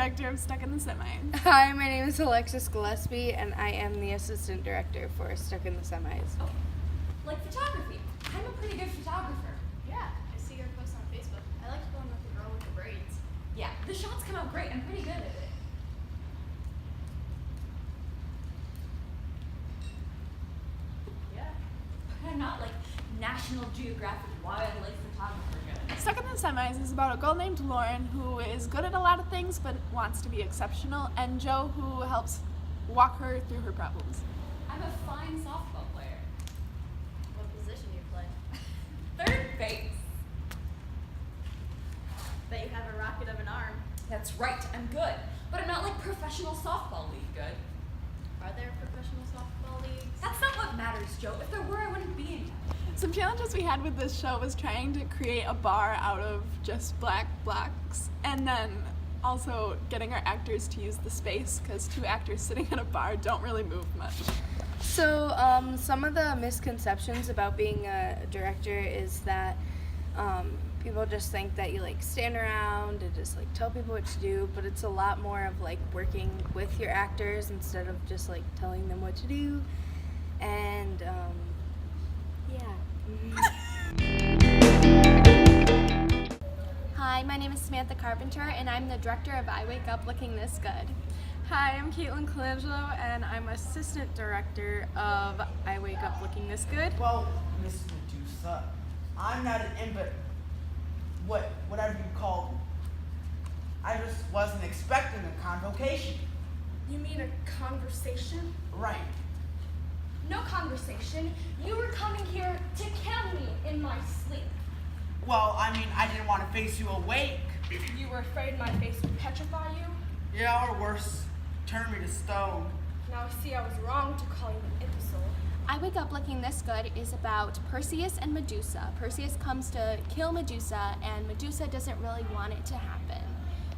director of Stuck in the Semis. Hi, my name is Alexis Gillespie, and I am the assistant director for Stuck in the Semis. Okay. Like photography. I'm a pretty good photographer. Yeah, I see your post on Facebook. I liked the one with the girl with the braids. Yeah, the shots come out great. I'm pretty good at it. Yeah. But I'm not like National Geographic wildlife photographer good. Stuck in the Semis is about a girl named Lauren who is good at a lot of things but wants to be exceptional, and Joe who helps walk her through her problems. I'm a fine softball player. What position do you play? Third base. Bet you have a rocket of an arm. That's right, I'm good. But I'm not like professional softball league good. Are there professional softball leagues? That's not what matters, Joe. If there were, I wouldn't be in here. Some challenges we had with this show was trying to create a bar out of just black blocks, and then also getting our actors to use the space, because two actors sitting at a bar don't really move much. So, some of the misconceptions about being a director is that people just think that you like stand around and just like tell people what to do, but it's a lot more of like working with your actors instead of just like telling them what to do. And Hi, my name is Samantha Carpenter, and I'm the director of I Wake Up Looking This Good. Hi, I'm Caitlin Colangelo, and I'm assistant director of I Wake Up Looking This Good. Well, Miss Medusa, I'm not an invalid, whatever you call me. I just wasn't expecting a convocation. You mean a conversation? Right. No conversation. You were coming here to kill me in my sleep. Well, I mean, I didn't want to face you awake. You were afraid my face would petrify you? Yeah, or worse, turn me to stone. Now see, I was wrong to call you an imbecile. I Wake Up Looking This Good is about Perseus and Medusa. Perseus comes to kill Medusa, and Medusa doesn't really want it to happen.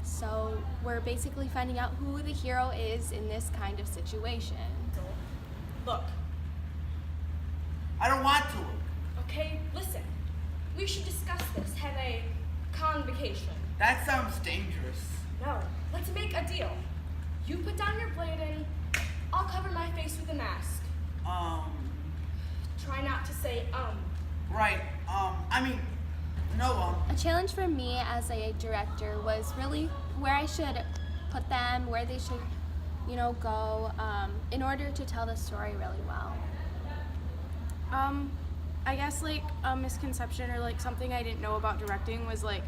So we're basically finding out who the hero is in this kind of situation. Look, I don't want to look. okay, listen. We should discuss this, have a convocation. That sounds dangerous. No, let's make a deal. You put down your blade and I'll cover my face with a mask. Try not to say, Right, no, A challenge for me as a director was really where I should put them, where they should, go, in order to tell the story really well. I guess like a misconception or like something I didn't know about directing was like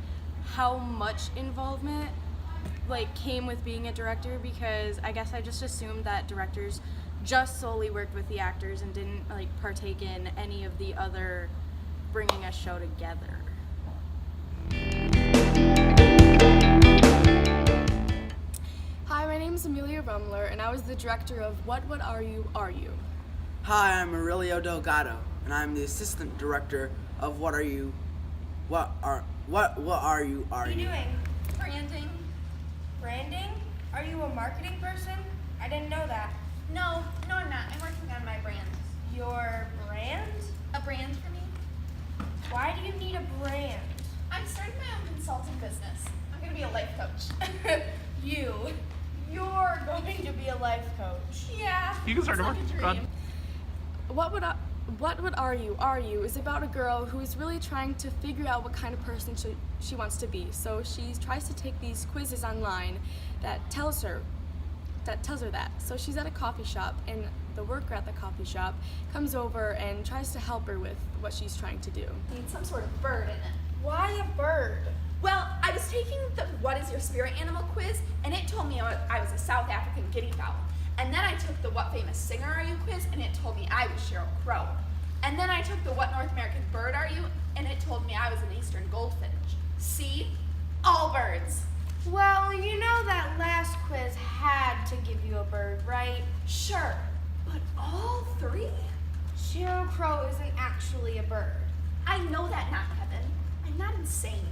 how much involvement like came with being a director, because I guess I just assumed that directors just solely worked with the actors and didn't like partake in any of the other bringing a show together. Hi, my name is Amelia Rumler, and I was the director of What Are You, Are You? Hi, I'm Aurelio Delgado, and I'm the assistant director of What Are You, Are You? Branding? Branding? Are you a marketing person? I didn't know that. No, I'm not. I'm working on my brand. Your brand? A brand for me? Why do you need a brand? I'm starting my own consulting business. I'm going to be a life coach. You're going to be a life coach. Yeah. You can start it's to like work. a Go dream. What Would Are You, Are You is about a girl who is really trying to figure out what kind of person she wants to be. So she tries to take these quizzes online that tells her that. So she's at a coffee shop, and the worker at the coffee shop comes over and tries to help her with what she's trying to do. Need some sort of bird in it. Why a bird? Well, I was taking the What is your spirit animal quiz, and it told me I was a South African guinea fowl. And then I took the What famous singer are you quiz, and it told me I was Sheryl Crow. And then I took the What North American bird are you, and it told me I was an eastern goldfinch. See? All birds. Well, you know that last quiz had to give you a bird, right? Sure, but all three? Sheryl Crow isn't actually a bird. I know that, not Kevin. I'm not insane.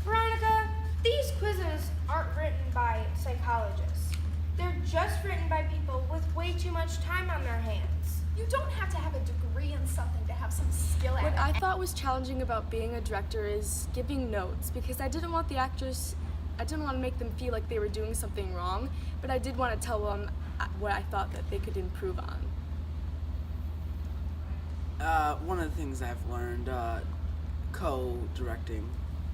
Veronica, these quizzes aren't written by psychologists. They're just written by people with way too much time on their hands. You don't have to have a degree in something to have some skill at What it. I thought was challenging about being a director is giving notes, because I didn't want the actors I didn't want to make them feel like they were doing something wrong, but I did want to tell them what I thought that they could improve on. One of the things I've learned co-directing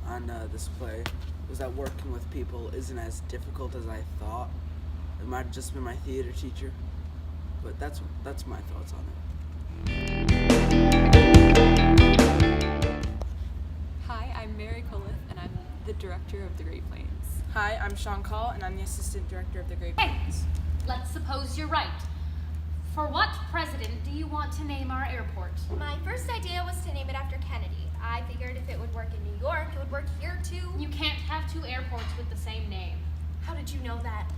on this play was that working with people isn't as difficult as I thought. It might have just been my theater teacher, but that's my thoughts on it. Hi, I'm Mary Colith, and I'm the director of The Great Plains. Hi, I'm Sean Call, and I'm the assistant director of The Great Plains. Let's suppose you're right. For what president do you want to name our airport? My first idea was to name it after Kennedy. I figured if it would work in New York, it would work here too. You can't have two airports with the same name. How did you know that?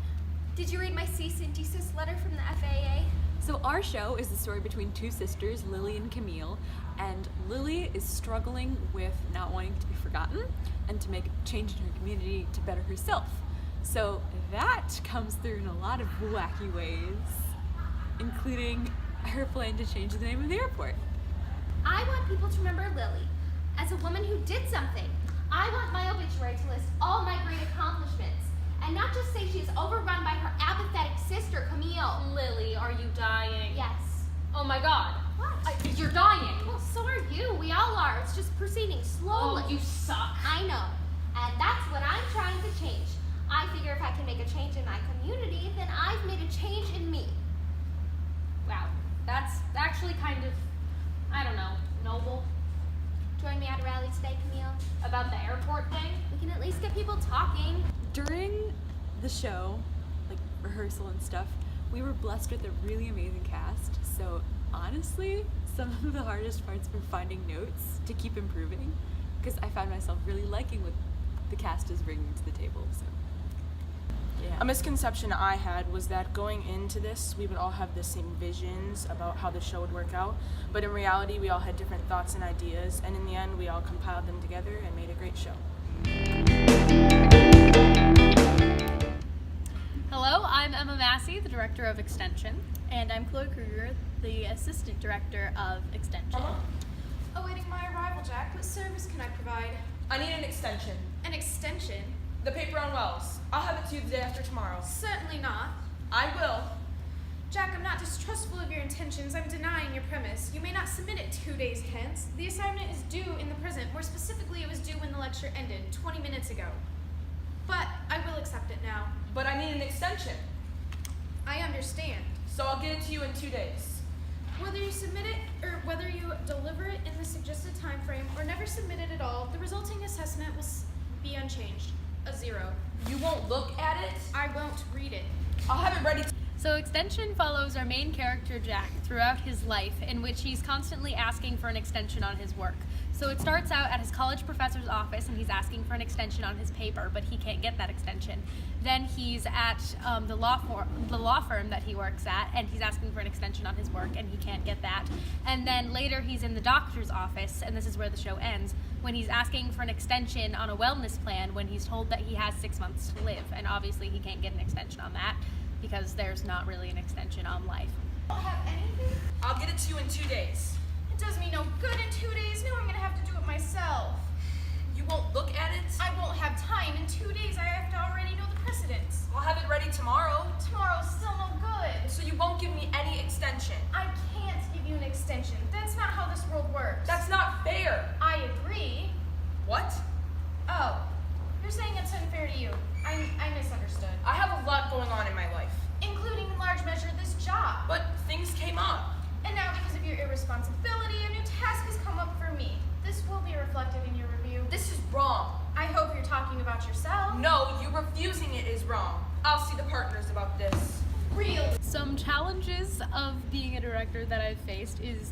Did you read my cease and desist letter from the FAA? So our show is the story between two sisters, Lily and Camille, and Lily is struggling with not wanting to be forgotten and to make a change in her community to better herself. So that comes through in a lot of wacky ways, including her plan to change the name of the airport. I want people to remember Lily as a woman who did something. I want my obituary to list all my great accomplishments and not just say she is overrun by her apathetic sister, Camille. Lily, are you dying? Yes. Oh my god. What? You're dying. Well, so are you. We all are. It's just proceeding slowly. Oh, you suck. I know. And that's what I'm trying to change. I figure if I can make a change in my community, then I've made a change in me. Wow, that's actually kind of, I don't know, noble. Join me at a rally today, Camille. About the airport thing? We can at least get people talking. During the show, like rehearsal and stuff, we were blessed with a really amazing cast. So honestly, some of the hardest parts were finding notes to keep improving, because I found myself really liking what the cast is bringing to the table. So yeah. A misconception I had was that going into this, we would all have the same visions about how the show would work out, but in reality, we all had different thoughts and ideas, and in the end, we all compiled them together and made a great show. Hello, I'm Emma Massey, the director of Extension. And I'm Chloe Kruger, the assistant director of Extension. Awaiting my arrival, Jack. What service can I provide? I need an extension. An extension? The paper on Wells. I'll have it to you the day after tomorrow. Certainly not. I will. Jack, I'm not distrustful of your intentions. I'm denying your premise. You may not submit it 2 days hence. The assignment is due in the present. More specifically, it was due when the lecture ended, 20 minutes ago. But I will accept it now. But I need an extension. I understand. So I'll get it to you in 2 days. Whether you submit it or whether you deliver it in the suggested time frame or never submit it at all, the resulting assessment will be unchanged. A 0. You won't look at it? I won't read it. I'll have it ready. So Extension follows our main character Jack throughout his life, in which he's constantly asking for an extension on his work. So it starts out at his college professor's office and he's asking for an extension on his paper, but he can't get that extension. Then he's at the law firm that he works at, and he's asking for an extension on his work, and he can't get that. And then later he's in the doctor's office, and this is where the show ends, when he's asking for an extension on a wellness plan when he's told that he has 6 months to live, and obviously he can't get an extension on that because there's not really an extension on life. I don't have anything? I'll get it to you in 2 days. It does me no good in 2 days. Now I'm gonna have to do it myself. You won't look at it? I won't have time. In 2 days, I have to already know the precedents. I'll have it ready tomorrow. Tomorrow's still no good. So you won't give me any extension. I can't give you an extension. That's not how this world works. That's not fair. I agree. What? Oh, you're saying it's unfair to you. I misunderstood. I have a lot going on in my life. Including in large measure this job. But things came up. And now because of your irresponsibility, a new task has come up for me. This will be reflected in your review. This is wrong. I hope you're talking about yourself. No, you refusing it is wrong. I'll see the partners about this. Really? Some challenges of being a director that I've faced is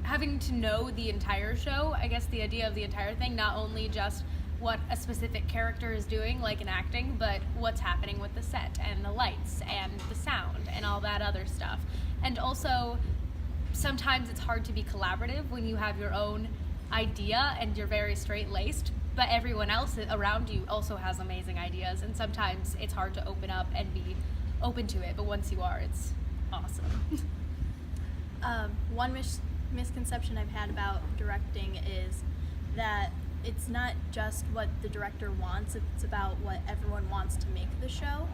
having to know the entire show. I guess the idea of the entire thing, not only just what a specific character is doing, like in acting, but what's happening with the set and the lights and the sound and all that other stuff. And also, sometimes it's hard to be collaborative when you have your own idea and you're very straight-laced, but everyone else around you also has amazing ideas, and sometimes it's hard to open up and be open to it, but once you are, it's awesome. One misconception I've had about directing is that it's not just what the director wants, it's about what everyone wants to make the show.